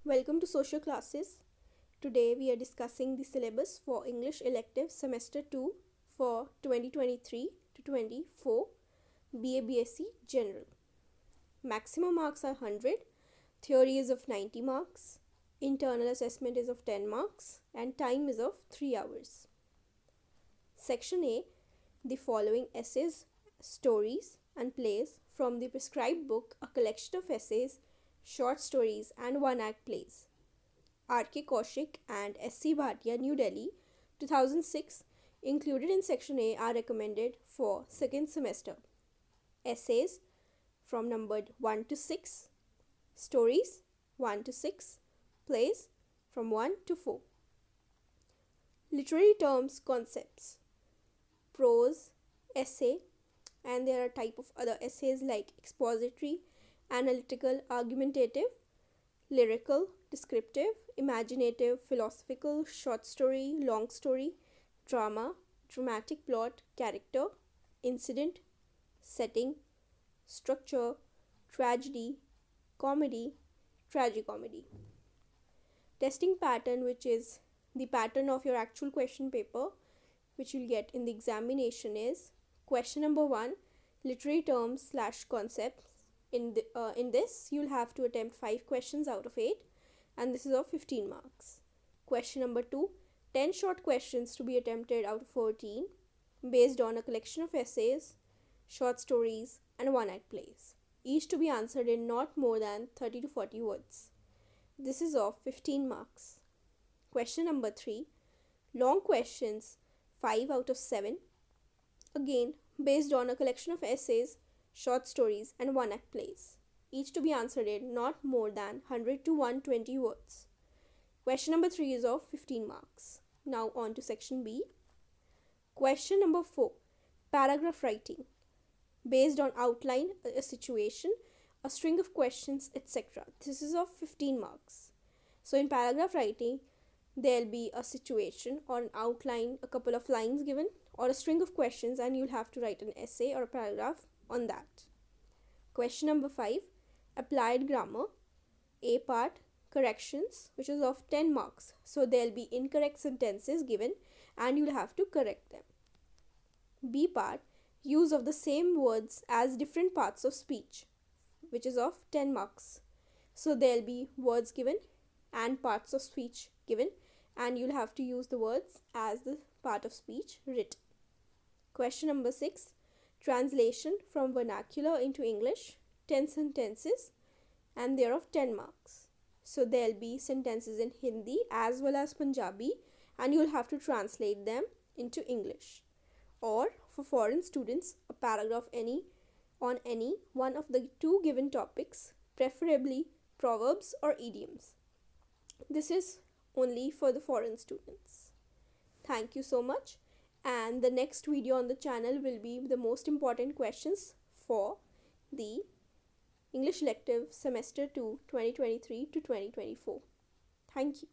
Welcome to Social Classes. Today we are discussing the syllabus for English Elective Semester 2 for 2023 to 24 BA/BSc General. Maximum marks are 100, theory is of 90 marks, internal assessment is of 10 marks, and time is of 3 hours. Section A, the following essays, stories, and plays from the prescribed book, a collection of essays, short stories, and one-act plays. R.K. Kaushik and S.C. Bhatia, New Delhi, 2006, included in Section A are recommended for second semester. Essays from numbered 1 to 6, stories 1 to 6, plays from 1 to 4. Literary terms, concepts, prose, essay, and there are type of other essays like expository, analytical, argumentative, lyrical, descriptive, imaginative, philosophical, short story, long story, drama, dramatic plot, character, incident, setting, structure, tragedy, comedy, tragicomedy. Testing pattern, which is the pattern of your actual question paper, which you'll get in the examination, is question number 1, literary terms / concepts. In this, you'll have to attempt 5 questions out of 8, and this is of 15 marks. Question number 2, 10 short questions to be attempted out of 14, based on a collection of essays, short stories, and one-act plays, each to be answered in not more than 30 to 40 words. This is of 15 marks. Question number 3, long questions, 5 out of 7, again based on a collection of essays, short stories, and one-act plays, each to be answered in not more than 100 to 120 words. Question number 3 is of 15 marks. Now on to section B. Question number 4, paragraph writing, based on outline, a situation, a string of questions, etc. This is of 15 marks. So in paragraph writing, there'll be a situation or an outline, a couple of lines given, or a string of questions, and you'll have to write an essay or a paragraph on that. Question number 5, applied grammar, A part, corrections, which is of 10 marks. So there'll be incorrect sentences given and you'll have to correct them. B part, use of the same words as different parts of speech, which is of 10 marks. So there'll be words given and parts of speech given, and you'll have to use the words as the part of speech written. Question number 6, translation from vernacular into English, 10 sentences, and they're of 10 marks. So there'll be sentences in Hindi as well as Punjabi, and you'll have to translate them into English. Or for foreign students, a paragraph on any one of the 2 given topics, preferably proverbs or idioms. This is only for the foreign students. Thank you so much. And the next video on the channel will be the most important questions for the English Elective Semester 2 2023 to 2024. Thank you.